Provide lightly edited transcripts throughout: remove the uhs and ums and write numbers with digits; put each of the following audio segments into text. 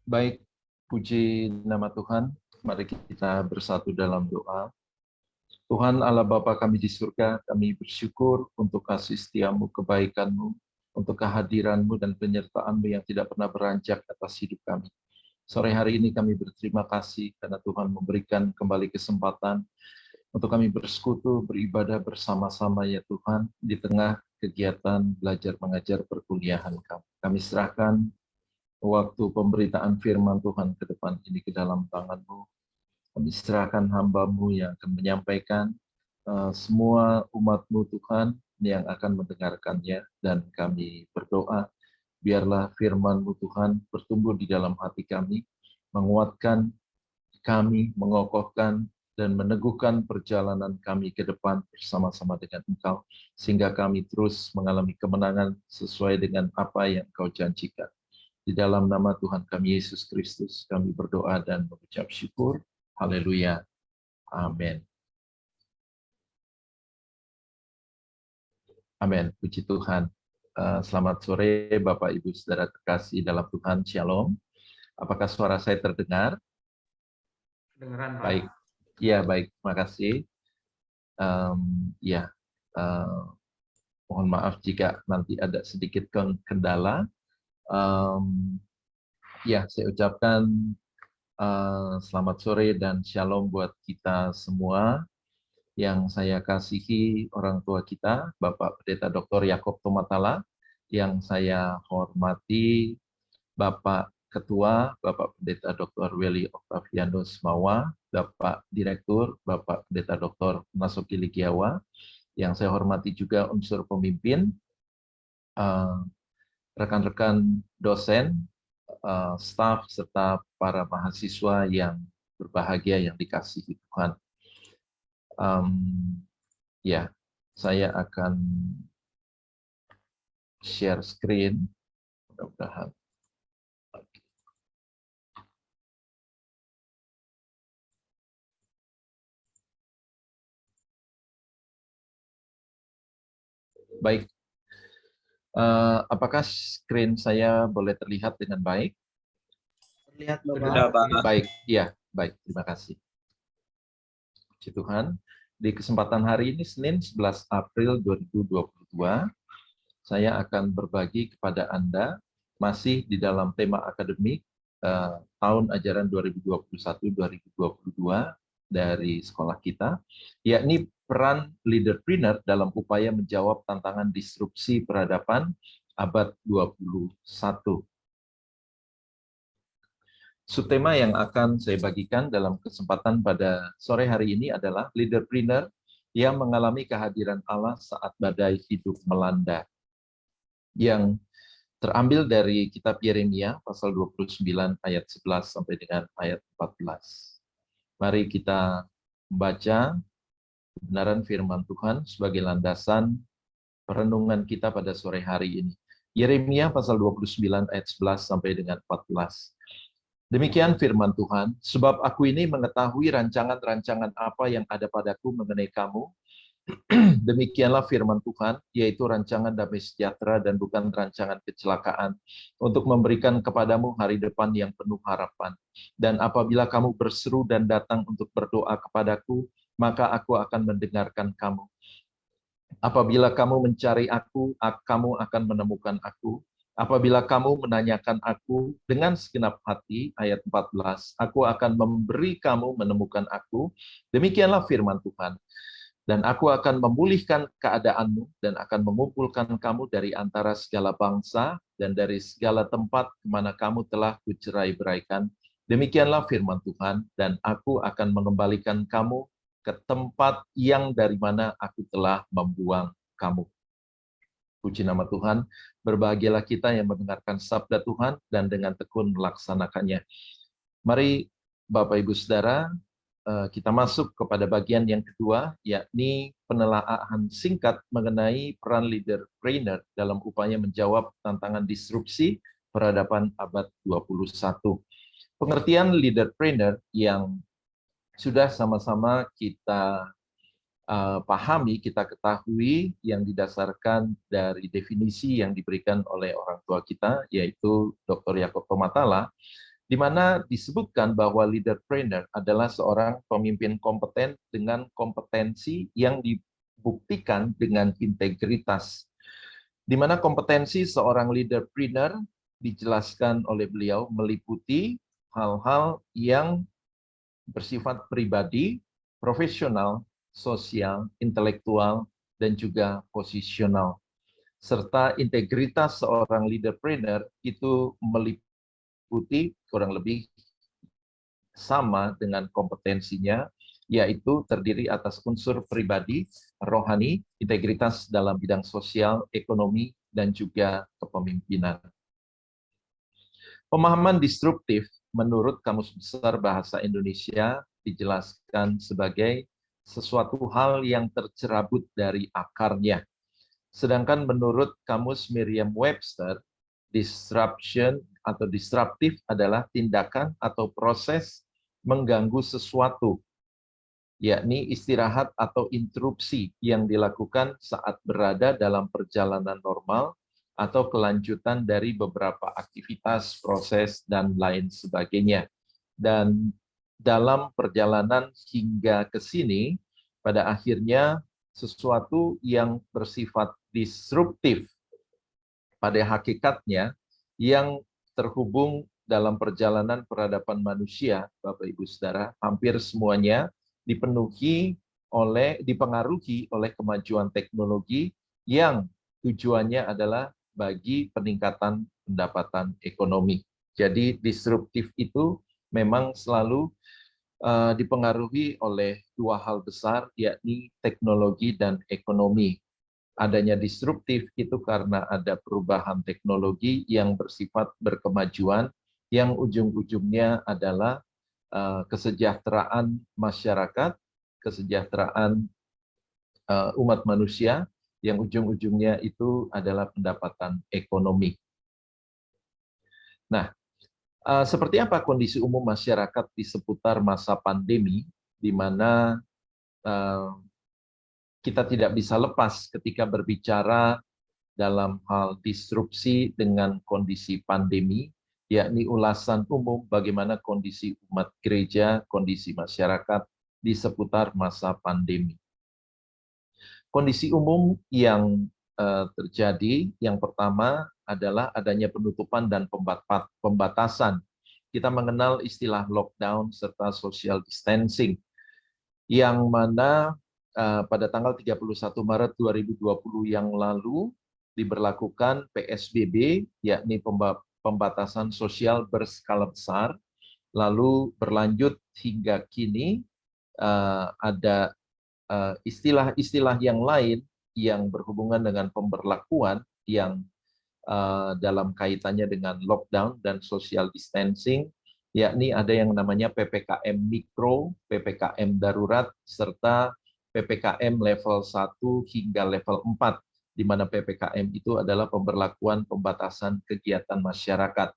Baik, puji nama Tuhan. Mari kita bersatu dalam doa. Tuhan Allah Bapa kami di surga, kami bersyukur untuk kasih setiamu, kebaikanmu, untuk kehadiranmu dan penyertaanmu yang tidak pernah beranjak atas hidup kami. Sore hari ini kami berterima kasih karena Tuhan memberikan kembali kesempatan untuk kami bersekutu, beribadah bersama-sama ya Tuhan, di tengah kegiatan belajar mengajar perkuliahan kami. Kami serahkan waktu pemberitaan firman Tuhan ke depan ini ke dalam tangan-Mu. Kami serahkan hamba-Mu yang akan menyampaikan semua umat-Mu Tuhan yang akan mendengarkannya, dan kami berdoa biarlah firman-Mu Tuhan bertumbuh di dalam hati kami, menguatkan kami, mengokohkan dan meneguhkan perjalanan kami ke depan bersama-sama dengan Engkau, sehingga kami terus mengalami kemenangan sesuai dengan apa yang Engkau janjikan. Di dalam nama Tuhan kami Yesus Kristus, kami berdoa dan mengucap syukur. Haleluya. Amin. Amin. Puji Tuhan. Selamat sore Bapak Ibu Saudara terkasih dalam Tuhan. Shalom. Apakah suara saya terdengar? Kedengeran, Pak. Baik. Ya, baik. Terima kasih. Mohon maaf jika nanti ada sedikit kendala. Saya ucapkan selamat sore dan shalom buat kita semua. Yang saya kasihi orang tua kita, Bapak Pendeta Dr. Yakob Tomatala, yang saya hormati Bapak Ketua, Bapak Pendeta Dr. Welly Octavianus Mawa, Bapak Direktur, Bapak Pendeta Dr. Masuki Ligiawa, yang saya hormati juga unsur pemimpin, rekan-rekan dosen, staf, serta para mahasiswa yang berbahagia yang dikasihi Tuhan. Saya akan share screen, mudah-mudahan. Baik, apakah screen saya boleh terlihat dengan baik? Terlihat, Bapak. Baik, ya, baik, terima kasih. Puji Tuhan. Di kesempatan hari ini, Senin 11 April 2022, saya akan berbagi kepada Anda, masih di dalam tema akademik tahun ajaran 2021-2022 dari sekolah kita, yakni peran leaderpreneur dalam upaya menjawab tantangan disrupsi peradaban abad 21. Subtema yang akan saya bagikan dalam kesempatan pada sore hari ini adalah leaderpreneur yang mengalami kehadiran Allah saat badai hidup melanda, yang terambil dari kitab Yeremia pasal 29 ayat 11 sampai dengan ayat 14. Mari kita membaca kebenaran firman Tuhan sebagai landasan perenungan kita pada sore hari ini. Yeremia pasal 29 ayat 11 sampai dengan 14. Demikian firman Tuhan, sebab aku ini mengetahui rancangan-rancangan apa yang ada padaku mengenai kamu. Demikianlah firman Tuhan, yaitu rancangan damai sejahtera dan bukan rancangan kecelakaan, untuk memberikan kepadamu hari depan yang penuh harapan. Dan apabila kamu berseru dan datang untuk berdoa kepadaku, maka aku akan mendengarkan kamu. Apabila kamu mencari aku, kamu akan menemukan aku. Apabila kamu menanyakan aku dengan segenap hati, ayat 14, aku akan memberi kamu menemukan aku. Demikianlah firman Tuhan. Dan aku akan memulihkan keadaanmu dan akan mengumpulkan kamu dari antara segala bangsa dan dari segala tempat kemana kamu telah kucerai-beraikan. Demikianlah firman Tuhan, dan aku akan mengembalikan kamu ke tempat yang dari mana aku telah membuang kamu. Puji nama Tuhan, berbahagialah kita yang mendengarkan sabda Tuhan dan dengan tekun melaksanakannya. Mari Bapak Ibu Saudara, kita masuk kepada bagian yang kedua, yakni penelaahan singkat mengenai peran leaderpreneur dalam upaya menjawab tantangan disrupsi peradaban abad 21. Pengertian leaderpreneur yang sudah sama-sama kita pahami, kita ketahui, yang didasarkan dari definisi yang diberikan oleh orang tua kita, yaitu Dr. Yakob Tomatala, di mana disebutkan bahwa leaderpreneur adalah seorang pemimpin kompeten dengan kompetensi yang dibuktikan dengan integritas. Di mana kompetensi seorang leaderpreneur dijelaskan oleh beliau meliputi hal-hal yang bersifat pribadi, profesional, sosial, intelektual, dan juga posisional. Serta integritas seorang leaderpreneur itu meliputi kurang lebih sama dengan kompetensinya, yaitu terdiri atas unsur pribadi, rohani, integritas dalam bidang sosial, ekonomi, dan juga kepemimpinan. Pemahaman disruptif menurut Kamus Besar Bahasa Indonesia dijelaskan sebagai sesuatu hal yang tercerabut dari akarnya. Sedangkan menurut Kamus Merriam-Webster, disruption atau disruptif adalah tindakan atau proses mengganggu sesuatu, yakni istirahat atau interupsi yang dilakukan saat berada dalam perjalanan normal atau kelanjutan dari beberapa aktivitas, proses, dan lain sebagainya. Dan dalam perjalanan hingga ke sini, pada akhirnya sesuatu yang bersifat disruptif pada hakikatnya yang terhubung dalam perjalanan peradaban manusia, Bapak Ibu Saudara, hampir semuanya dipengaruhi oleh kemajuan teknologi yang tujuannya adalah bagi peningkatan pendapatan ekonomi. Jadi disruptif itu memang selalu dipengaruhi oleh dua hal besar, yakni teknologi dan ekonomi. Adanya disruptif itu karena ada perubahan teknologi yang bersifat berkemajuan, yang ujung-ujungnya adalah kesejahteraan masyarakat, kesejahteraan umat manusia, yang ujung-ujungnya itu adalah pendapatan ekonomi. Nah, seperti apa kondisi umum masyarakat di seputar masa pandemi, di mana kita tidak bisa lepas ketika berbicara dalam hal disrupsi dengan kondisi pandemi, yakni ulasan umum bagaimana kondisi umat gereja, kondisi masyarakat di seputar masa pandemi. Kondisi umum yang terjadi, yang pertama adalah adanya penutupan dan pembatasan. Kita mengenal istilah lockdown serta social distancing, yang mana pada tanggal 31 Maret 2020 yang lalu diberlakukan PSBB, yakni pembatasan sosial berskala besar, lalu berlanjut hingga kini ada istilah-istilah yang lain yang berhubungan dengan pemberlakuan yang dalam kaitannya dengan lockdown dan social distancing, yakni ada yang namanya PPKM mikro, PPKM darurat, serta PPKM level 1 hingga level 4, di mana PPKM itu adalah pemberlakuan pembatasan kegiatan masyarakat.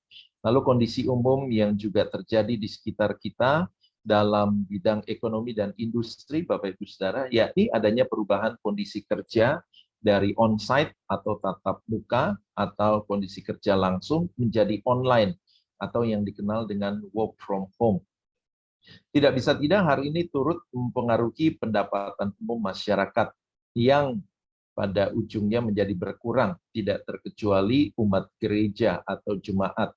Lalu kondisi umum yang juga terjadi di sekitar kita dalam bidang ekonomi dan industri, Bapak Ibu Saudara, yakni adanya perubahan kondisi kerja dari on-site atau tatap muka atau kondisi kerja langsung menjadi online atau yang dikenal dengan work from home. Tidak bisa tidak hari ini turut mempengaruhi pendapatan umum masyarakat yang pada ujungnya menjadi berkurang, tidak terkecuali umat gereja atau jemaat.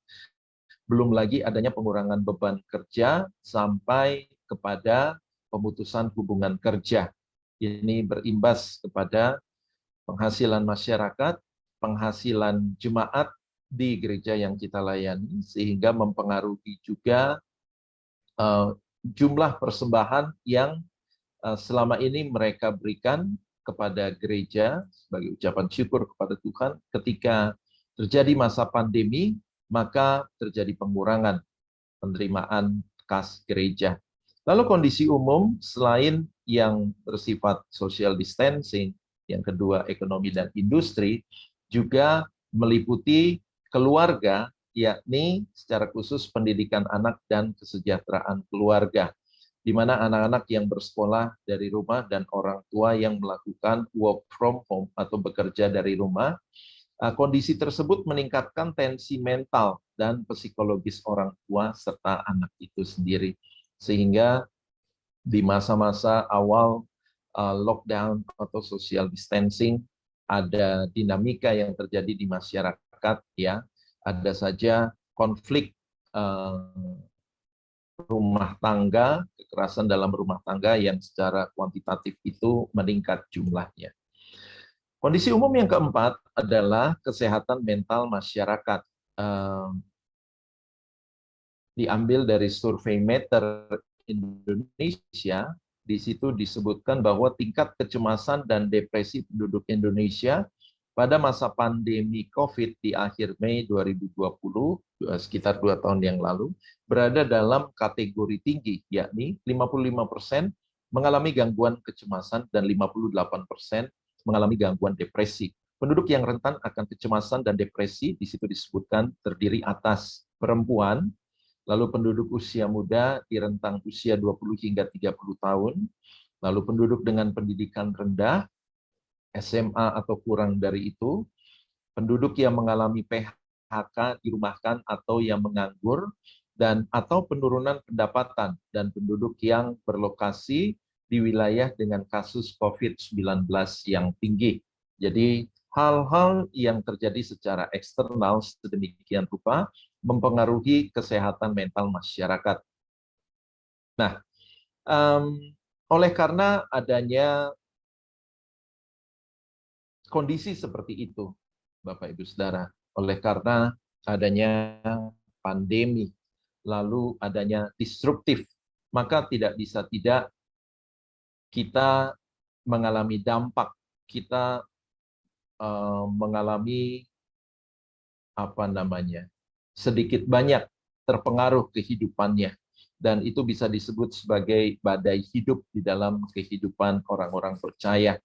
Belum lagi adanya pengurangan beban kerja sampai kepada pemutusan hubungan kerja. Ini berimbas kepada penghasilan masyarakat, penghasilan jemaat di gereja yang kita layani, sehingga mempengaruhi juga jumlah persembahan yang selama ini mereka berikan kepada gereja sebagai ucapan syukur kepada Tuhan. Ketika terjadi masa pandemi, maka terjadi pengurangan penerimaan kas gereja. Lalu kondisi umum selain yang bersifat social distancing, yang kedua ekonomi dan industri, juga meliputi keluarga, yakni secara khusus pendidikan anak dan kesejahteraan keluarga, di mana anak-anak yang bersekolah dari rumah dan orang tua yang melakukan work from home atau bekerja dari rumah, Kondisi tersebut meningkatkan tensi mental dan psikologis orang tua serta anak itu sendiri. Sehingga di masa-masa awal lockdown atau social distancing, ada dinamika yang terjadi di masyarakat, ya, ada saja konflik rumah tangga, kekerasan dalam rumah tangga yang secara kuantitatif itu meningkat jumlahnya. Kondisi umum yang keempat adalah kesehatan mental masyarakat. Diambil dari survei Meter Indonesia, di situ disebutkan bahwa tingkat kecemasan dan depresi penduduk Indonesia pada masa pandemi COVID di akhir Mei 2020, sekitar 2 tahun yang lalu, berada dalam kategori tinggi, yakni 55% mengalami gangguan kecemasan dan 58% mengalami gangguan depresi. Penduduk yang rentan akan kecemasan dan depresi, di situ disebutkan terdiri atas perempuan, lalu penduduk usia muda di rentang usia 20 hingga 30 tahun, lalu penduduk dengan pendidikan rendah, SMA atau kurang dari itu, penduduk yang mengalami PHK, dirumahkan atau yang menganggur, dan atau penurunan pendapatan, dan penduduk yang berlokasi di wilayah dengan kasus COVID-19 yang tinggi. Jadi hal-hal yang terjadi secara eksternal sedemikian rupa mempengaruhi kesehatan mental masyarakat. Nah, oleh karena adanya kondisi seperti itu, Bapak Ibu Saudara, oleh karena adanya pandemi, lalu adanya disruptif, maka tidak bisa tidak kita mengalami dampak, kita mengalami sedikit banyak terpengaruh kehidupannya, dan itu bisa disebut sebagai badai hidup di dalam kehidupan orang-orang percaya.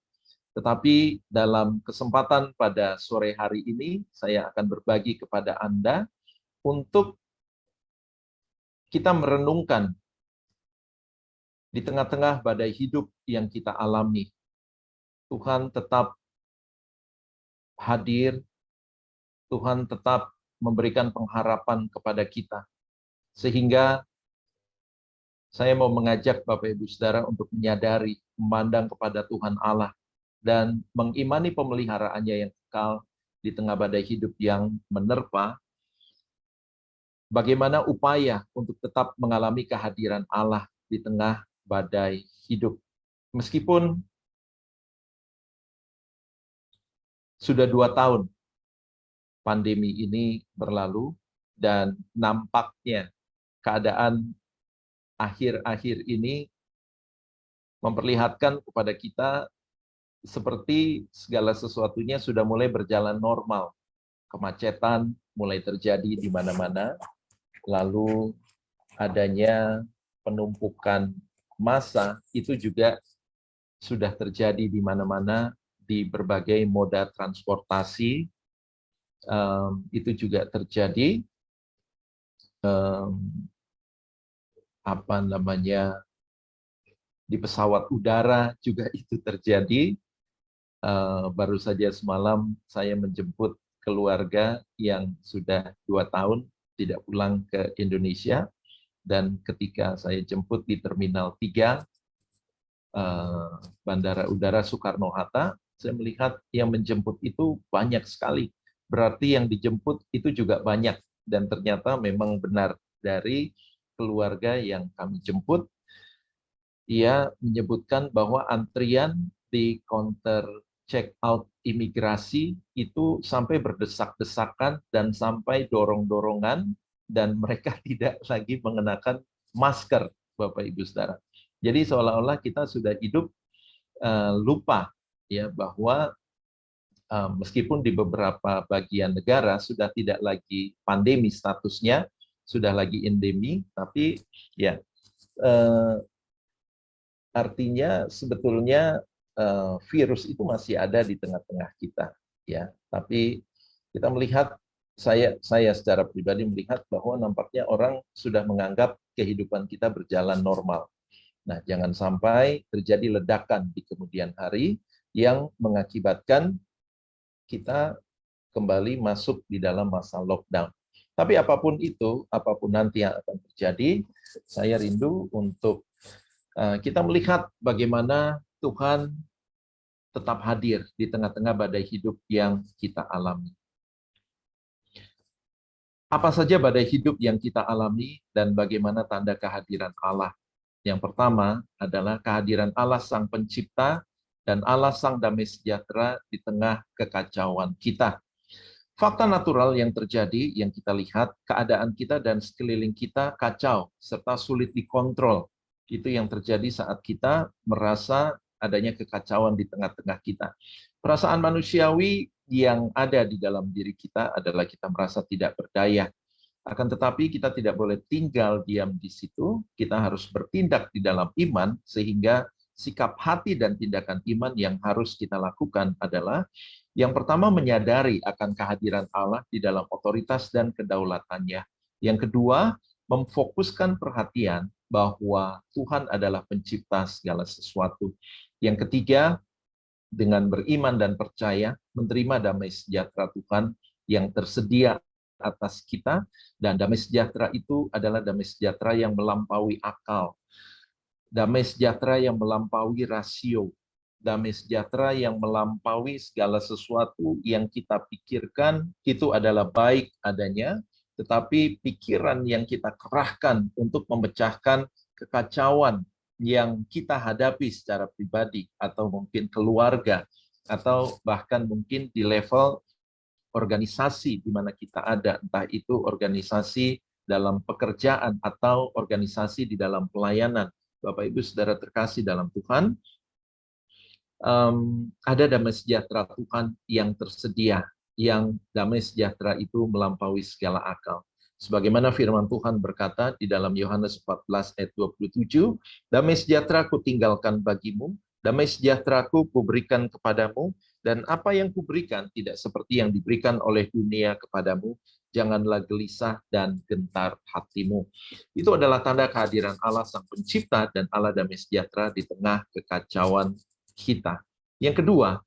Tetapi dalam kesempatan pada sore hari ini, saya akan berbagi kepada Anda untuk kita merenungkan di tengah-tengah badai hidup yang kita alami. Tuhan tetap hadir, Tuhan tetap memberikan pengharapan kepada kita. Sehingga saya mau mengajak Bapak Ibu Saudara untuk menyadari, memandang kepada Tuhan Allah, dan mengimani pemeliharaannya yang kekal di tengah badai hidup yang menerpa. Bagaimana upaya untuk tetap mengalami kehadiran Allah di tengah badai hidup. Meskipun sudah 2 tahun pandemi ini berlalu, dan nampaknya keadaan akhir-akhir ini memperlihatkan kepada kita seperti segala sesuatunya sudah mulai berjalan normal. Kemacetan mulai terjadi di mana-mana, lalu adanya penumpukan massa itu juga sudah terjadi di mana-mana, di berbagai moda transportasi itu juga terjadi. Di pesawat udara juga itu terjadi. Baru saja semalam saya menjemput keluarga yang sudah 2 tahun tidak pulang ke Indonesia, dan ketika saya jemput di Terminal 3 Bandara Udara Soekarno-Hatta, saya melihat yang menjemput itu banyak sekali. Berarti yang dijemput itu juga banyak, dan ternyata memang benar dari keluarga yang kami jemput, ia menyebutkan bahwa antrian di counter check out imigrasi itu sampai berdesak-desakan dan sampai dorong-dorongan, dan mereka tidak lagi mengenakan masker, Bapak Ibu Saudara. Jadi seolah-olah kita sudah hidup lupa, ya, bahwa meskipun di beberapa bagian negara sudah tidak lagi pandemi statusnya, sudah lagi endemi, tapi ya artinya sebetulnya virus itu masih ada di tengah-tengah kita, ya. Tapi kita melihat, saya secara pribadi melihat bahwa nampaknya orang sudah menganggap kehidupan kita berjalan normal. Nah, jangan sampai terjadi ledakan di kemudian hari yang mengakibatkan kita kembali masuk di dalam masa lockdown. Tapi apapun itu, apapun nanti yang akan terjadi, saya rindu untuk kita melihat bagaimana Tuhan tetap hadir di tengah-tengah badai hidup yang kita alami. Apa saja badai hidup yang kita alami dan bagaimana tanda kehadiran Allah? Yang pertama adalah kehadiran Allah Sang Pencipta dan Allah Sang Damai Sejahtera di tengah kekacauan kita. Fakta natural yang terjadi, yang kita lihat, keadaan kita dan sekeliling kita kacau, serta sulit dikontrol. Itu yang terjadi saat kita merasa adanya kekacauan di tengah-tengah kita. Perasaan manusiawi yang ada di dalam diri kita adalah kita merasa tidak berdaya. Akan tetapi kita tidak boleh tinggal diam di situ, kita harus bertindak di dalam iman, sehingga sikap hati dan tindakan iman yang harus kita lakukan adalah yang pertama menyadari akan kehadiran Allah di dalam otoritas dan kedaulatannya. Yang kedua, memfokuskan perhatian bahwa Tuhan adalah pencipta segala sesuatu. Yang ketiga, dengan beriman dan percaya, menerima damai sejahtera Tuhan yang tersedia atas kita, dan damai sejahtera itu adalah damai sejahtera yang melampaui akal, damai sejahtera yang melampaui rasio, damai sejahtera yang melampaui segala sesuatu yang kita pikirkan itu adalah baik adanya, tetapi pikiran yang kita kerahkan untuk memecahkan kekacauan yang kita hadapi secara pribadi atau mungkin keluarga atau bahkan mungkin di level organisasi di mana kita ada, entah itu organisasi dalam pekerjaan atau organisasi di dalam pelayanan. Bapak Ibu Saudara terkasih dalam Tuhan, ada damai sejahtera Tuhan yang tersedia, yang damai sejahtera itu melampaui segala akal. Sebagaimana firman Tuhan berkata di dalam Yohanes 14 ayat 27, damai sejahtera ku tinggalkan bagimu, damai sejahtera ku berikan kepadamu, dan apa yang kuberikan tidak seperti yang diberikan oleh dunia kepadamu, janganlah gelisah dan gentar hatimu. Itu adalah tanda kehadiran Allah Sang Pencipta dan Allah damai sejahtera di tengah kekacauan kita. Yang kedua,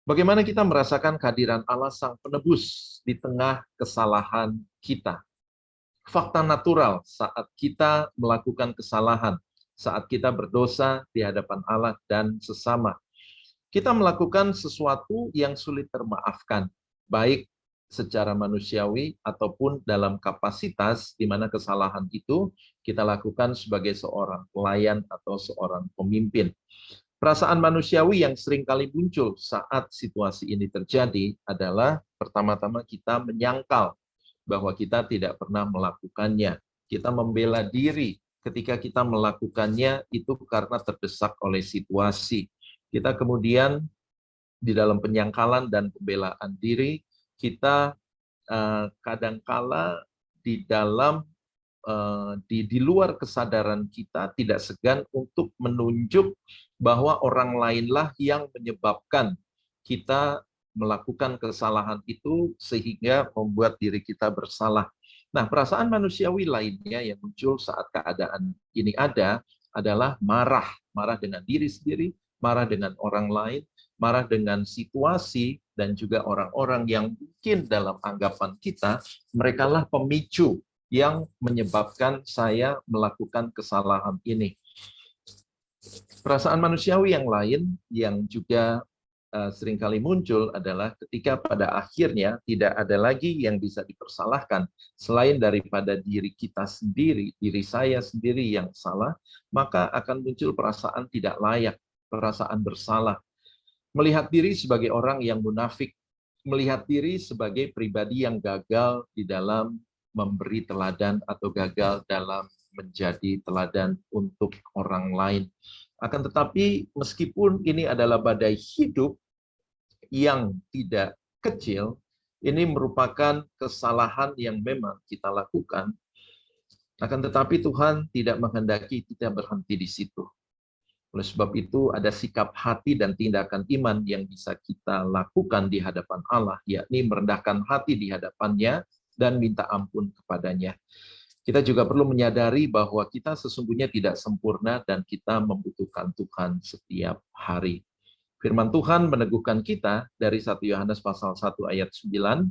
bagaimana kita merasakan kehadiran Allah Sang Penebus di tengah kesalahan kita. Fakta natural saat kita melakukan kesalahan, saat kita berdosa di hadapan Allah dan sesama. Kita melakukan sesuatu yang sulit termaafkan, baik secara manusiawi ataupun dalam kapasitas di mana kesalahan itu kita lakukan sebagai seorang pelayan atau seorang pemimpin. Perasaan manusiawi yang sering kali muncul saat situasi ini terjadi adalah pertama-tama kita menyangkal bahwa kita tidak pernah melakukannya. Kita membela diri ketika kita melakukannya itu karena terdesak oleh situasi. Kita kemudian di dalam penyangkalan dan pembelaan diri, kita kadangkala di dalam di luar kesadaran kita tidak segan untuk menunjuk bahwa orang lainlah yang menyebabkan kita melakukan kesalahan itu sehingga membuat diri kita bersalah. Nah, perasaan manusiawi lainnya yang muncul saat keadaan ini ada adalah marah. Marah dengan diri sendiri, marah dengan orang lain, marah dengan situasi, dan juga orang-orang yang mungkin dalam anggapan kita, merekalah pemicu yang menyebabkan saya melakukan kesalahan ini. Perasaan manusiawi yang lain yang juga seringkali muncul adalah ketika pada akhirnya tidak ada lagi yang bisa dipersalahkan selain daripada diri kita sendiri, diri saya sendiri yang salah, maka akan muncul perasaan tidak layak, perasaan bersalah. Melihat diri sebagai orang yang munafik, melihat diri sebagai pribadi yang gagal di dalam memberi teladan atau gagal dalam menjadi teladan untuk orang lain. Akan tetapi meskipun ini adalah badai hidup yang tidak kecil, ini merupakan kesalahan yang memang kita lakukan. Akan tetapi Tuhan tidak menghendaki kita berhenti di situ. Oleh sebab itu ada sikap hati dan tindakan iman yang bisa kita lakukan di hadapan Allah, yakni merendahkan hati di hadapannya dan minta ampun kepadanya. Kita juga perlu menyadari bahwa kita sesungguhnya tidak sempurna dan kita membutuhkan Tuhan setiap hari. Firman Tuhan meneguhkan kita dari 1 Yohanes pasal 1 ayat 9,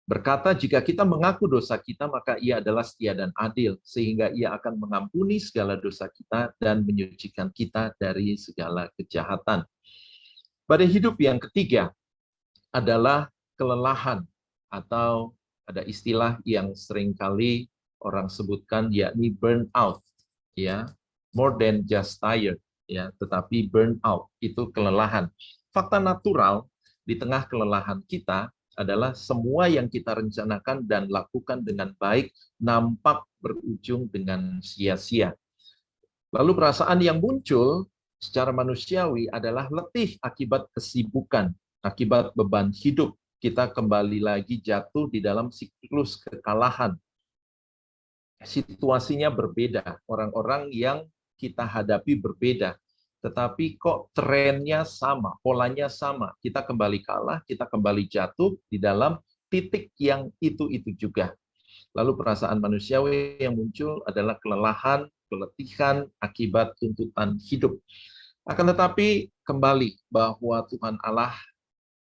berkata, jika kita mengaku dosa kita, maka ia adalah setia dan adil, sehingga ia akan mengampuni segala dosa kita dan menyucikan kita dari segala kejahatan. Pada hidup yang ketiga adalah kelelahan, atau ada istilah yang seringkali orang sebutkan, yakni burnout, ya, more than just tired, ya, tetapi burnout itu kelelahan. Fakta natural di tengah kelelahan kita adalah semua yang kita rencanakan dan lakukan dengan baik nampak berujung dengan sia-sia. Lalu perasaan yang muncul secara manusiawi adalah letih akibat kesibukan, akibat beban hidup. Kita kembali lagi jatuh di dalam siklus kekalahan. Situasinya berbeda, orang-orang yang kita hadapi berbeda. Tetapi kok trennya sama, polanya sama. Kita kembali kalah, kita kembali jatuh di dalam titik yang itu-itu juga. Lalu perasaan manusiawi yang muncul adalah kelelahan, keletihan akibat tuntutan hidup. Akan tetapi kembali bahwa Tuhan Allah,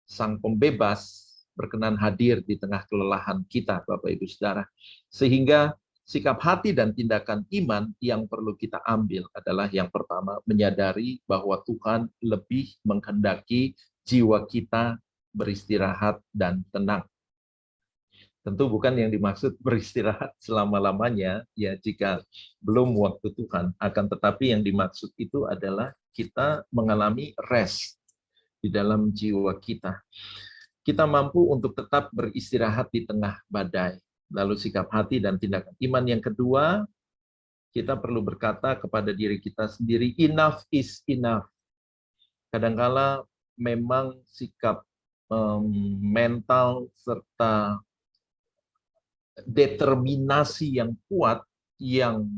Sang Pembebas, berkenan hadir di tengah kelelahan kita, Bapak Ibu Saudara. Sehingga sikap hati dan tindakan iman yang perlu kita ambil adalah yang pertama, menyadari bahwa Tuhan lebih menghendaki jiwa kita beristirahat dan tenang. Tentu bukan yang dimaksud beristirahat selama-lamanya, ya, jika belum waktu Tuhan. Akan tetapi yang dimaksud itu adalah kita mengalami rest di dalam jiwa kita. Kita mampu untuk tetap beristirahat di tengah badai. Lalu sikap hati dan tindakan iman yang kedua, kita perlu berkata kepada diri kita sendiri, enough is enough. Kadangkala memang sikap mental serta determinasi yang kuat yang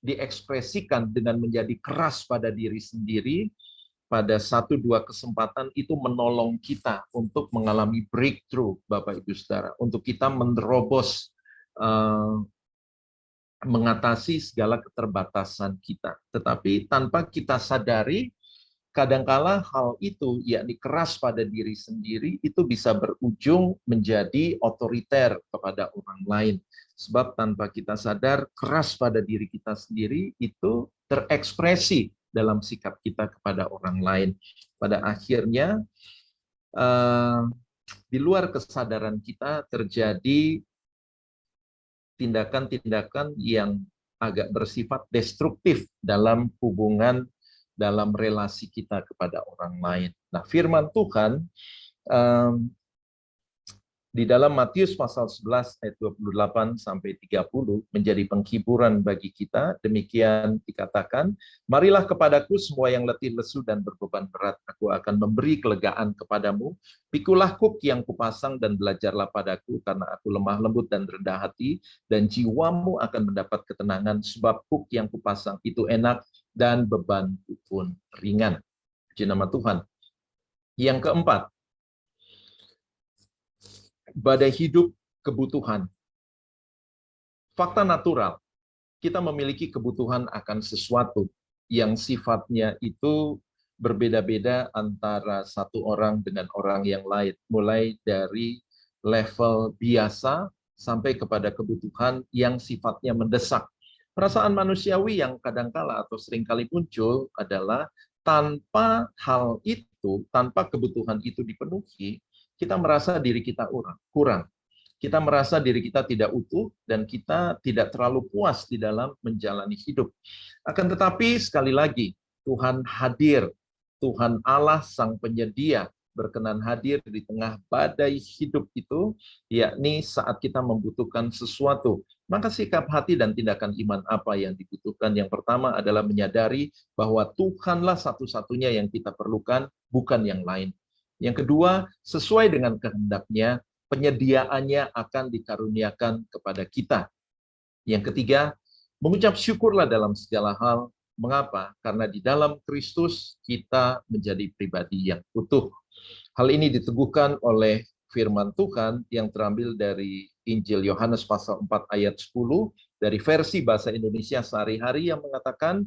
diekspresikan dengan menjadi keras pada diri sendiri, pada 1-2 kesempatan itu menolong kita untuk mengalami breakthrough, Bapak Ibu Saudara, untuk kita menerobos, mengatasi segala keterbatasan kita. Tetapi tanpa kita sadari, kadangkala hal itu, yakni keras pada diri sendiri, itu bisa berujung menjadi otoriter kepada orang lain. Sebab tanpa kita sadar, keras pada diri kita sendiri itu terekspresi dalam sikap kita kepada orang lain. Pada akhirnya, di luar kesadaran kita terjadi tindakan-tindakan yang agak bersifat destruktif dalam hubungan, dalam relasi kita kepada orang lain. Nah, firman Tuhan di dalam Matius pasal 11 ayat 28 sampai 30 menjadi penghiburan bagi kita. Demikian dikatakan, marilah kepadaku semua yang letih lesu dan berbeban berat, aku akan memberi kelegaan kepadamu. Pikulah kuk yang kupasang dan belajarlah padaku, karena aku lemah lembut dan rendah hati, dan jiwamu akan mendapat ketenangan, sebab kuk yang kupasang itu enak dan bebanku pun ringan. Puji nama Tuhan. Yang keempat, badai hidup kebutuhan. Fakta natural, kita memiliki kebutuhan akan sesuatu yang sifatnya itu berbeda-beda antara satu orang dengan orang yang lain, mulai dari level biasa sampai kepada kebutuhan yang sifatnya mendesak. Perasaan manusiawi yang kadangkala atau seringkali muncul adalah tanpa hal itu, tanpa kebutuhan itu dipenuhi, kita merasa diri kita kurang. Kita merasa diri kita tidak utuh dan kita tidak terlalu puas di dalam menjalani hidup. Akan tetapi sekali lagi, Tuhan hadir. Tuhan Allah Sang Penyedia berkenan hadir di tengah badai hidup itu, yakni saat kita membutuhkan sesuatu. Maka sikap hati dan tindakan iman apa yang dibutuhkan? Yang pertama adalah menyadari bahwa Tuhanlah satu-satunya yang kita perlukan, bukan yang lain. Yang kedua, sesuai dengan kehendaknya, penyediaannya akan dikaruniakan kepada kita. Yang ketiga, mengucap syukurlah dalam segala hal. Mengapa? Karena di dalam Kristus kita menjadi pribadi yang utuh. Hal ini diteguhkan oleh firman Tuhan yang terambil dari Injil Yohanes pasal 4 ayat 10 dari versi bahasa Indonesia sehari-hari yang mengatakan,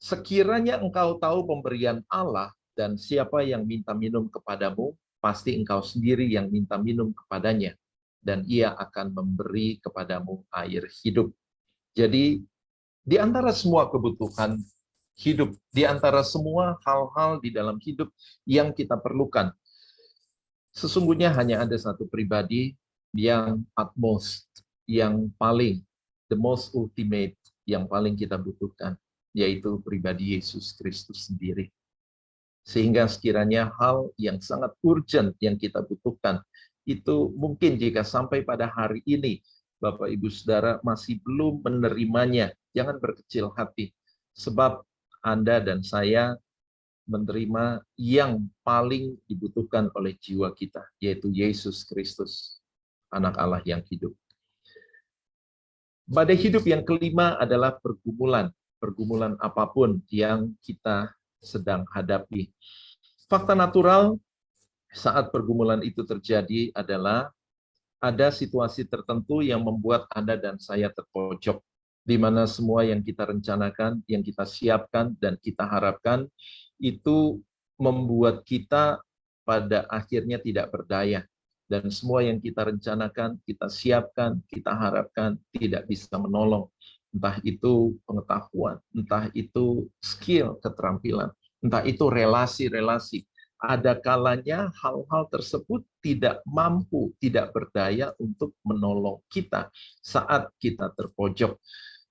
Sekiranya engkau tahu pemberian Allah dan siapa yang minta minum kepadamu, pasti engkau sendiri yang minta minum kepadanya, dan ia akan memberi kepadamu air hidup. Jadi, di antara semua kebutuhan hidup, di antara semua hal-hal di dalam hidup yang kita perlukan, sesungguhnya hanya ada satu pribadi yang utmost, yang paling, the most ultimate, yang paling kita butuhkan, yaitu pribadi Yesus Kristus sendiri. Sehingga sekiranya hal yang sangat urgent yang kita butuhkan, itu mungkin jika sampai pada hari ini, Bapak Ibu Saudara masih belum menerimanya, jangan berkecil hati. Sebab Anda dan saya menerima yang paling dibutuhkan oleh jiwa kita, yaitu Yesus Kristus, Anak Allah yang hidup. Badai hidup yang kelima adalah pergumulan. Pergumulan apapun yang kita sedang hadapi. Fakta natural saat pergumulan itu terjadi adalah ada situasi tertentu yang membuat Anda dan saya terpojok, di mana semua yang kita rencanakan, yang kita siapkan, dan kita harapkan, itu membuat kita pada akhirnya tidak berdaya. Dan semua yang kita rencanakan, kita siapkan, kita harapkan, tidak bisa menolong. Entah itu pengetahuan, entah itu skill, keterampilan, entah itu relasi-relasi. Ada kalanya hal-hal tersebut tidak mampu, tidak berdaya untuk menolong kita saat kita terpojok.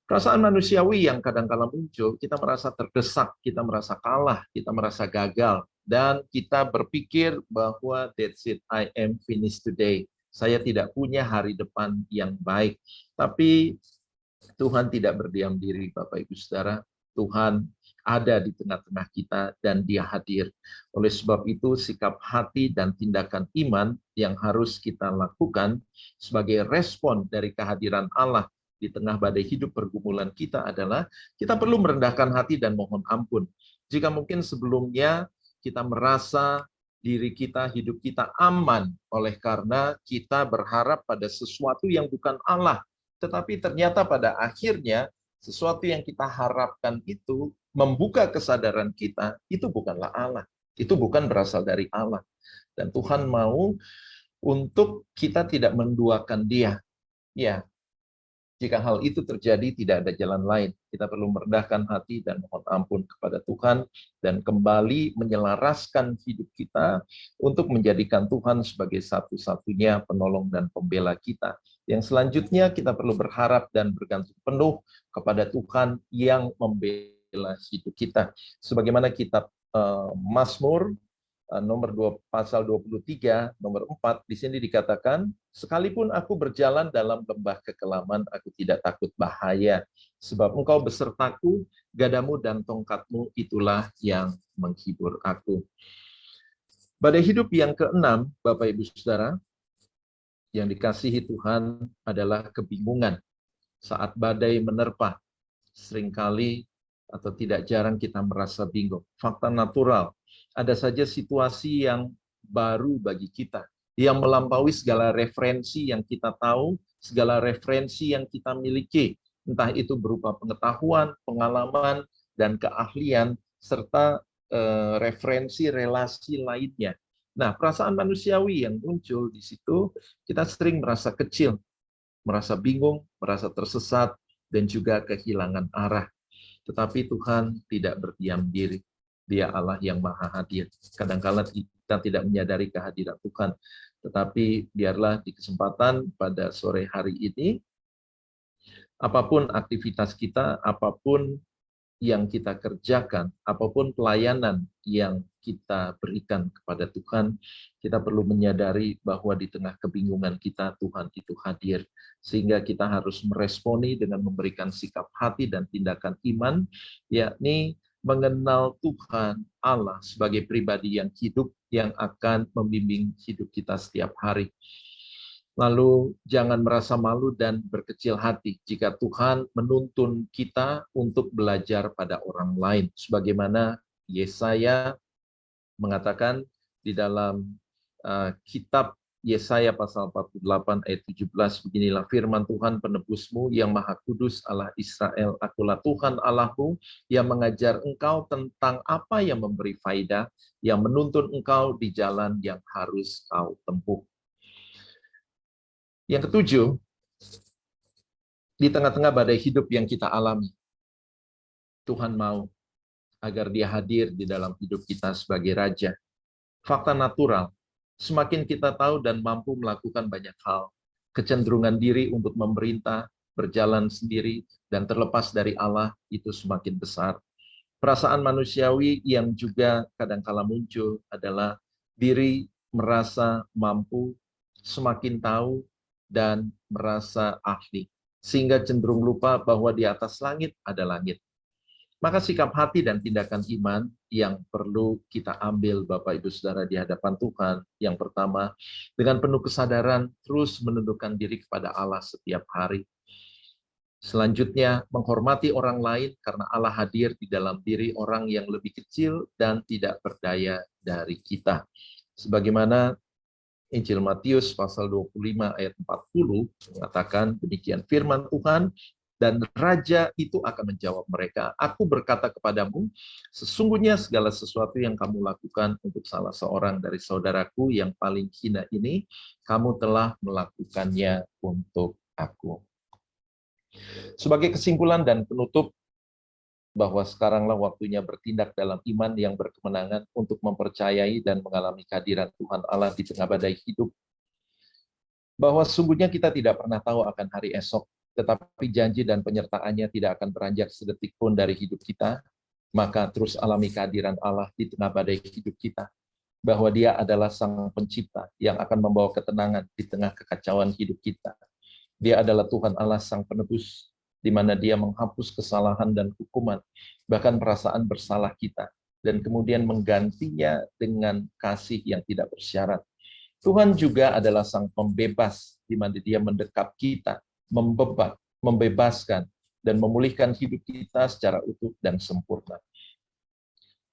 Perasaan manusiawi yang kadang-kala muncul, kita merasa terdesak, kita merasa kalah, kita merasa gagal, dan kita berpikir bahwa that's it, I am finished today. Saya tidak punya hari depan yang baik. Tapi Tuhan tidak berdiam diri, Bapak Ibu Saudara. Tuhan ada di tengah-tengah kita dan Dia hadir. Oleh sebab itu, sikap hati dan tindakan iman yang harus kita lakukan sebagai respon dari kehadiran Allah di tengah badai hidup pergumulan kita adalah kita perlu merendahkan hati dan mohon ampun. Jika mungkin sebelumnya kita merasa diri kita, hidup kita aman oleh karena kita berharap pada sesuatu yang bukan Allah. Tetapi ternyata pada akhirnya sesuatu yang kita harapkan itu membuka kesadaran kita, itu bukanlah Allah. Itu bukan berasal dari Allah. Dan Tuhan mau untuk kita tidak menduakan Dia. Ya, jika hal itu terjadi, tidak ada jalan lain. Kita perlu merendahkan hati dan mohon ampun kepada Tuhan dan kembali menyelaraskan hidup kita untuk menjadikan Tuhan sebagai satu-satunya penolong dan pembela kita. Yang selanjutnya kita perlu berharap dan bergantung penuh kepada Tuhan yang membela hidup kita. Sebagaimana kitab Mazmur nomor 2 pasal 23 nomor 4 di sini dikatakan, sekalipun aku berjalan dalam lembah kekelaman, aku tidak takut bahaya, sebab engkau besertaku, gadamu dan tongkatmu itulah yang menghibur aku. Badai hidup yang keenam, Bapak Ibu Saudara, yang dikasihi Tuhan adalah kebingungan. Saat badai menerpa, seringkali atau tidak jarang kita merasa bingung. Fakta natural, ada saja situasi yang baru bagi kita, yang melampaui segala referensi yang kita tahu, segala referensi yang kita miliki, entah itu berupa pengetahuan, pengalaman, dan keahlian, serta referensi relasi lainnya. Nah, perasaan manusiawi yang muncul di situ, kita sering merasa kecil, merasa bingung, merasa tersesat, dan juga kehilangan arah. Tetapi Tuhan tidak berdiam diri. Dia Allah yang maha hadir. Kadang-kala kita tidak menyadari kehadiran Tuhan. Tetapi biarlah di kesempatan pada sore hari ini, apapun aktivitas kita, apapun yang kita kerjakan, apapun pelayanan yang kita berikan kepada Tuhan, kita perlu menyadari bahwa di tengah kebingungan kita, Tuhan itu hadir. Sehingga kita harus meresponi dengan memberikan sikap hati dan tindakan iman, yakni mengenal Tuhan Allah sebagai pribadi yang hidup, yang akan membimbing hidup kita setiap hari. Lalu jangan merasa malu dan berkecil hati jika Tuhan menuntun kita untuk belajar pada orang lain. Sebagaimana Yesaya mengatakan di dalam kitab Yesaya pasal 48 ayat 17, beginilah firman Tuhan penebusmu yang maha kudus Allah Israel, akulah Tuhan Allahmu yang mengajar engkau tentang apa yang memberi faidah, yang menuntun engkau di jalan yang harus kau tempuh. Yang ketujuh, di tengah-tengah badai hidup yang kita alami, Tuhan mau agar Dia hadir di dalam hidup kita sebagai Raja. Fakta natural, semakin kita tahu dan mampu melakukan banyak hal, kecenderungan diri untuk memerintah, berjalan sendiri, dan terlepas dari Allah itu semakin besar. Perasaan manusiawi yang juga kadangkala muncul adalah diri merasa mampu, semakin tahu, dan merasa ahli, sehingga cenderung lupa bahwa di atas langit ada langit. Maka sikap hati dan tindakan iman yang perlu kita ambil Bapak Ibu Saudara di hadapan Tuhan. Yang pertama, dengan penuh kesadaran terus menundukkan diri kepada Allah setiap hari. Selanjutnya, menghormati orang lain karena Allah hadir di dalam diri orang yang lebih kecil dan tidak berdaya dari kita. Sebagaimana Injil Matius pasal 25 ayat 40 mengatakan demikian firman Tuhan, dan raja itu akan menjawab mereka, aku berkata kepadamu, sesungguhnya segala sesuatu yang kamu lakukan untuk salah seorang dari saudaraku yang paling hina ini, kamu telah melakukannya untuk aku. Sebagai kesimpulan dan penutup, bahwa sekaranglah waktunya bertindak dalam iman yang berkemenangan untuk mempercayai dan mengalami kehadiran Tuhan Allah di tengah badai hidup. Bahwa sungguhnya kita tidak pernah tahu akan hari esok, tetapi janji dan penyertaannya tidak akan beranjak sedetik pun dari hidup kita, maka terus alami kehadiran Allah di tengah badai hidup kita, bahwa Dia adalah Sang Pencipta yang akan membawa ketenangan di tengah kekacauan hidup kita. Dia adalah Tuhan Allah Sang Penebus, di mana Dia menghapus kesalahan dan hukuman, bahkan perasaan bersalah kita, dan kemudian menggantinya dengan kasih yang tidak bersyarat. Tuhan juga adalah Sang Pembebas, di mana Dia mendekap kita, membebaskan, dan memulihkan hidup kita secara utuh dan sempurna.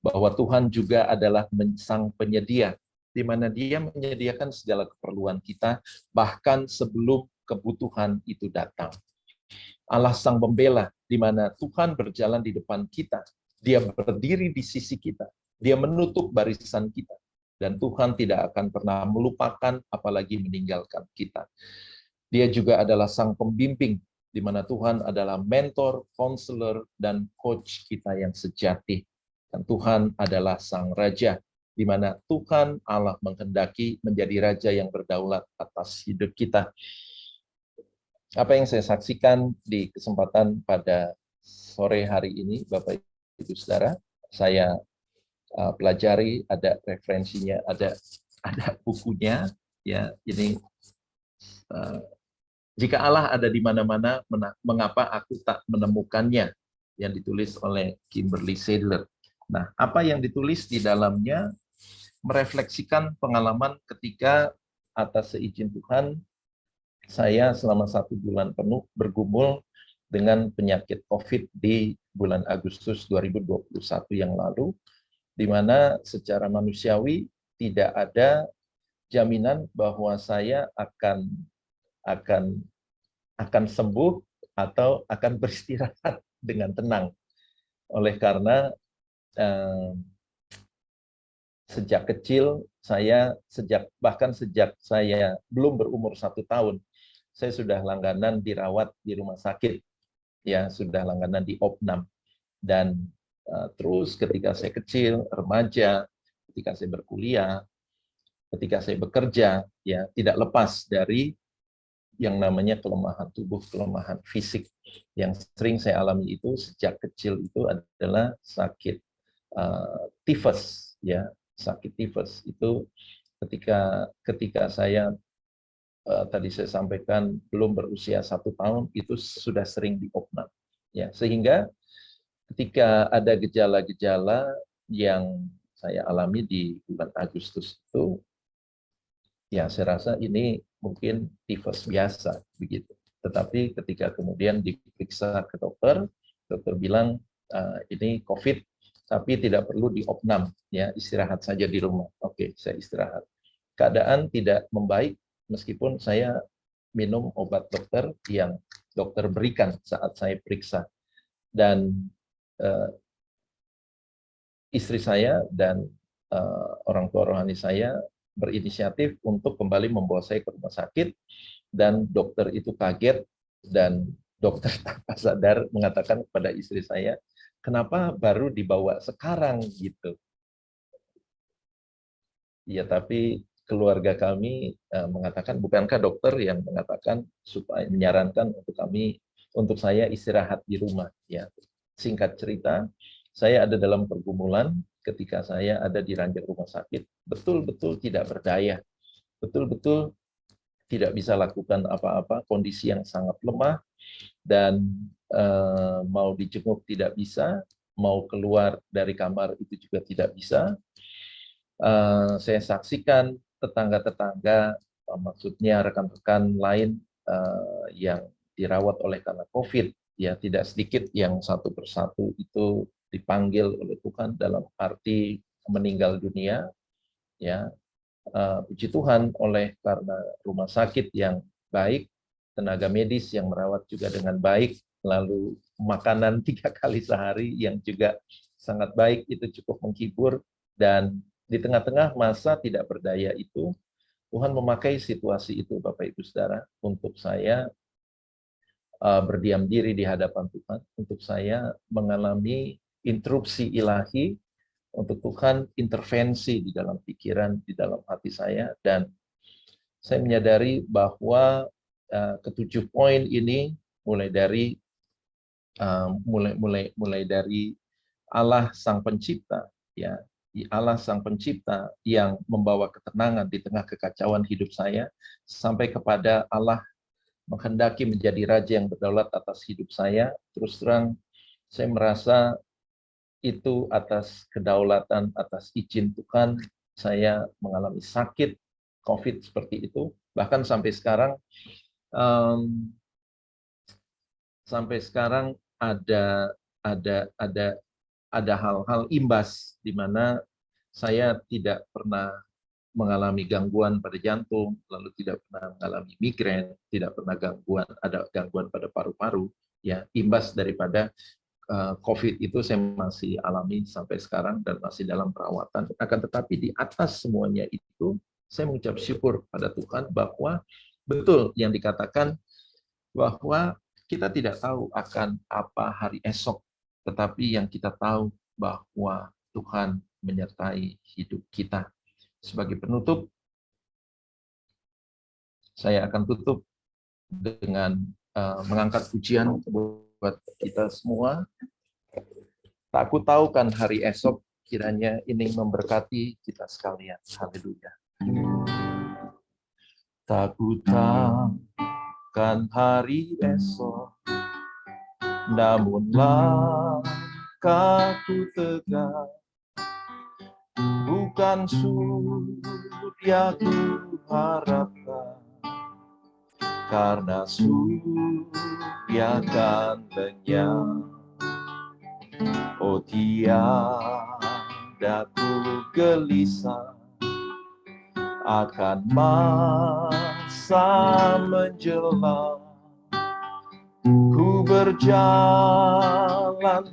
Bahwa Tuhan juga adalah Sang Penyedia, di mana Dia menyediakan segala keperluan kita, bahkan sebelum kebutuhan itu datang. Allah Sang Pembela, di mana Tuhan berjalan di depan kita, Dia berdiri di sisi kita, Dia menutup barisan kita, dan Tuhan tidak akan pernah melupakan apalagi meninggalkan kita. Dia juga adalah Sang Pembimbing, di mana Tuhan adalah mentor, konselor, dan coach kita yang sejati. Dan Tuhan adalah Sang Raja, di mana Tuhan Allah menghendaki menjadi Raja yang berdaulat atas hidup kita. Apa yang saya saksikan di kesempatan pada sore hari ini, Bapak Ibu Saudara, saya pelajari, ada referensinya, ada bukunya. Ya, ini jika Allah ada di mana-mana, mengapa aku tak menemukannya? Yang ditulis oleh Kimberly Sadler. Nah, apa yang ditulis di dalamnya merefleksikan pengalaman ketika atas seizin Tuhan, saya selama 1 bulan penuh bergumul dengan penyakit COVID di bulan Agustus 2021 yang lalu, di mana secara manusiawi tidak ada jaminan bahwa saya akan sembuh atau akan beristirahat dengan tenang. Oleh karena sejak kecil bahkan sejak saya belum berumur 1 tahun, saya sudah langganan dirawat di rumah sakit, ya sudah langganan di Opnam, dan terus ketika saya kecil, remaja, ketika saya berkuliah, ketika saya bekerja, ya tidak lepas dari yang namanya kelemahan tubuh, kelemahan fisik. Yang sering saya alami itu sejak kecil itu adalah sakit tifus, ya sakit tifus itu ketika saya tadi saya sampaikan belum berusia 1 tahun itu sudah sering diopnam, ya sehingga ketika ada gejala-gejala yang saya alami di bulan Agustus itu, ya saya rasa ini mungkin tifus biasa begitu. Tetapi ketika kemudian diperiksa ke dokter bilang ini COVID, tapi tidak perlu diopnam, ya istirahat saja di rumah. Oke, saya istirahat. keadaan tidak membaik meskipun saya minum obat dokter yang dokter berikan saat saya periksa. Dan istri saya dan orang tua rohani saya berinisiatif untuk kembali membawa saya ke rumah sakit, dan dokter itu kaget, dan dokter tanpa sadar mengatakan kepada istri saya, kenapa baru dibawa sekarang gitu. Ya, tapi keluarga kami mengatakan, bukankah dokter yang mengatakan supaya menyarankan untuk saya istirahat di rumah. Ya, singkat cerita, saya ada dalam pergumulan ketika saya ada di ranjang rumah sakit, betul-betul tidak berdaya, betul-betul tidak bisa lakukan apa-apa, kondisi yang sangat lemah, dan mau dijenguk tidak bisa, mau keluar dari kamar itu juga tidak bisa. Saya saksikan tetangga-tetangga, maksudnya rekan-rekan lain yang dirawat oleh karena COVID, ya tidak sedikit yang satu persatu itu dipanggil oleh Tuhan dalam arti meninggal dunia. Ya, puji Tuhan oleh karena rumah sakit yang baik, tenaga medis yang merawat juga dengan baik, lalu makanan 3 kali sehari yang juga sangat baik, itu cukup menghibur. Dan di tengah-tengah masa tidak berdaya itu, Tuhan memakai situasi itu, Bapak Ibu Saudara, untuk saya berdiam diri di hadapan Tuhan, untuk saya mengalami interupsi ilahi, untuk Tuhan intervensi di dalam pikiran, di dalam hati saya. Dan saya menyadari bahwa ke-7 poin ini mulai dari Allah Sang Pencipta, ya, Allah Sang Pencipta yang membawa ketenangan di tengah kekacauan hidup saya, sampai kepada Allah menghendaki menjadi raja yang berdaulat atas hidup saya. Terus terang, saya merasa itu atas kedaulatan, atas izin Tuhan, saya mengalami sakit COVID seperti itu. Bahkan sampai sekarang ada hal-hal imbas di mana saya tidak pernah mengalami gangguan pada jantung, lalu tidak pernah mengalami migrain, tidak pernah ada gangguan pada paru-paru. Ya, imbas daripada COVID itu saya masih alami sampai sekarang dan masih dalam perawatan. Akan tetapi di atas semuanya itu, saya mengucap syukur pada Tuhan bahwa betul yang dikatakan bahwa kita tidak tahu akan apa hari esok, tetapi yang kita tahu bahwa Tuhan menyertai hidup kita. Sebagai penutup, saya akan tutup dengan mengangkat pujian buat kita semua. Tak ku tahu kan hari esok, kiranya ini memberkati kita sekalian. Haleluya. Tak ku tahu kan hari esok, namun langkahku tegak, bukan surya ku harapkan, karena surya kan lenyap. Oh, tiada ku gelisah akan masa menjelang. Ku berjalan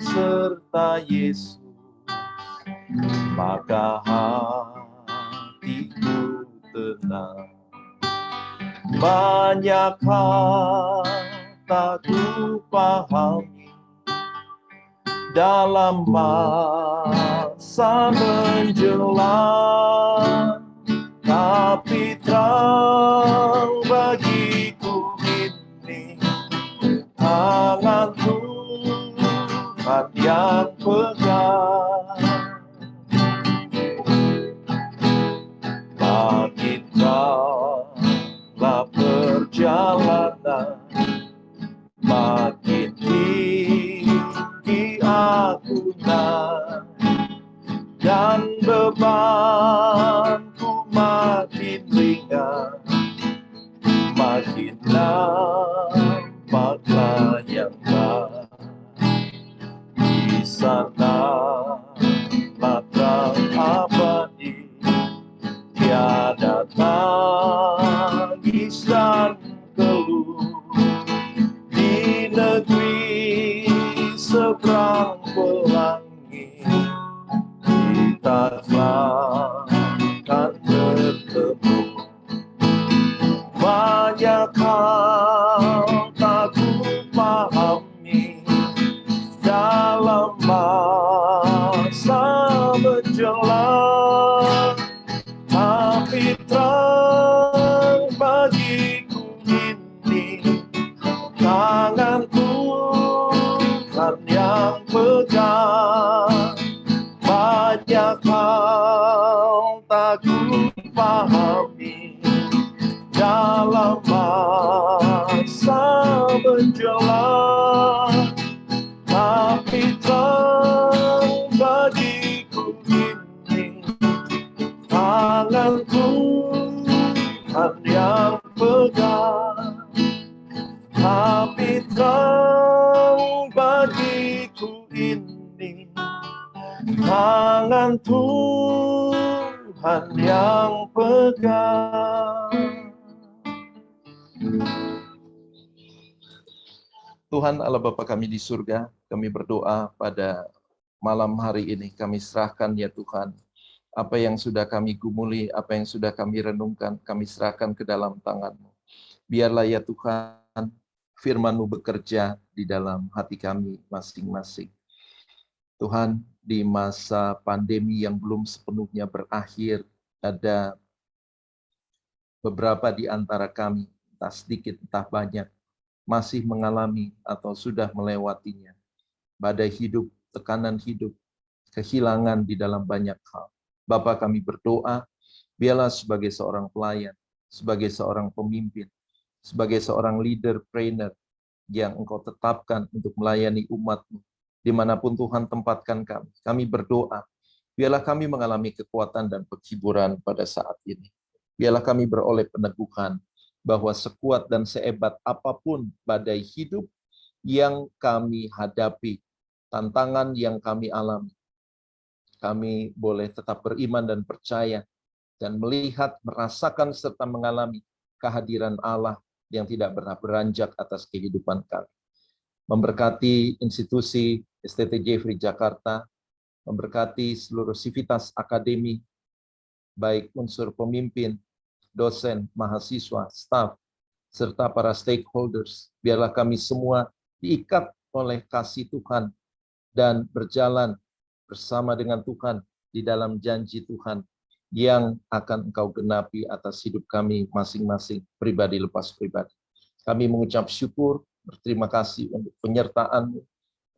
serta Yesus, maka hatiku tenang. Banyak hal tak ku pahami dalam masa menjelang, tapi terang bagiku ini tangan Tuhan yang pegang. Makin dalam perjalanan, makin tinggi aku naik, dan bebanku makin ringan, makin nampaklah yang baik. Di sana terang abadi, tiada tak ku pahami dalam masa menjelang, tapi terang bagiku ini tangan Tuhan yang pegang. Banyak hal tak ku pahami dalam masa menjelang, tapi terang bagiku ini tangan Tuhan yang pegang. Tapi terang bagiku ini tangan Tuhan yang pegang. Tuhan Allah Bapa kami di surga, kami berdoa pada malam hari ini, kami serahkan ya Tuhan, apa yang sudah kami gumuli, apa yang sudah kami renungkan, kami serahkan ke dalam tangan-Mu. Biarlah ya Tuhan, firman-Mu bekerja di dalam hati kami masing-masing. Tuhan, di masa pandemi yang belum sepenuhnya berakhir, ada beberapa di antara kami, entah sedikit entah banyak, masih mengalami atau sudah melewatinya. Badai hidup, tekanan hidup, kehilangan di dalam banyak hal. Bapa kami berdoa, biarlah sebagai seorang pelayan, sebagai seorang pemimpin, sebagai seorang leader, trainer, yang Engkau tetapkan untuk melayani umat-Mu, dimanapun Tuhan tempatkan kami. Kami berdoa, biarlah kami mengalami kekuatan dan penghiburan pada saat ini. Biarlah kami beroleh peneguhan bahwa sekuat dan sehebat apapun badai hidup yang kami hadapi, tantangan yang kami alami, kami boleh tetap beriman dan percaya dan melihat, merasakan, serta mengalami kehadiran Allah yang tidak pernah beranjak atas kehidupan kami. Memberkati institusi STT Jeffrey Jakarta, memberkati seluruh sivitas akademi, baik unsur pemimpin, dosen, mahasiswa, staf, serta para stakeholders. Biarlah kami semua diikat oleh kasih Tuhan dan berjalan bersama dengan Tuhan di dalam janji Tuhan yang akan Engkau genapi atas hidup kami masing-masing, pribadi lepas pribadi. Kami mengucap syukur, berterima kasih untuk penyertaan-Mu,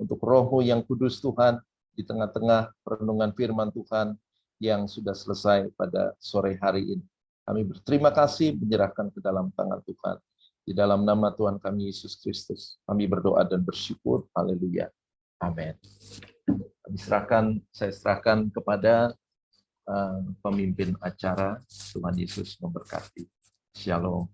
untuk Roh-Mu yang kudus Tuhan, di tengah-tengah perenungan firman Tuhan yang sudah selesai pada sore hari ini. Kami berterima kasih, menyerahkan ke dalam tangan Tuhan. Di dalam nama Tuhan kami Yesus Kristus, kami berdoa dan bersyukur. Haleluya. Amin. Saya serahkan kepada pemimpin acara. Tuhan Yesus memberkati. Shalom.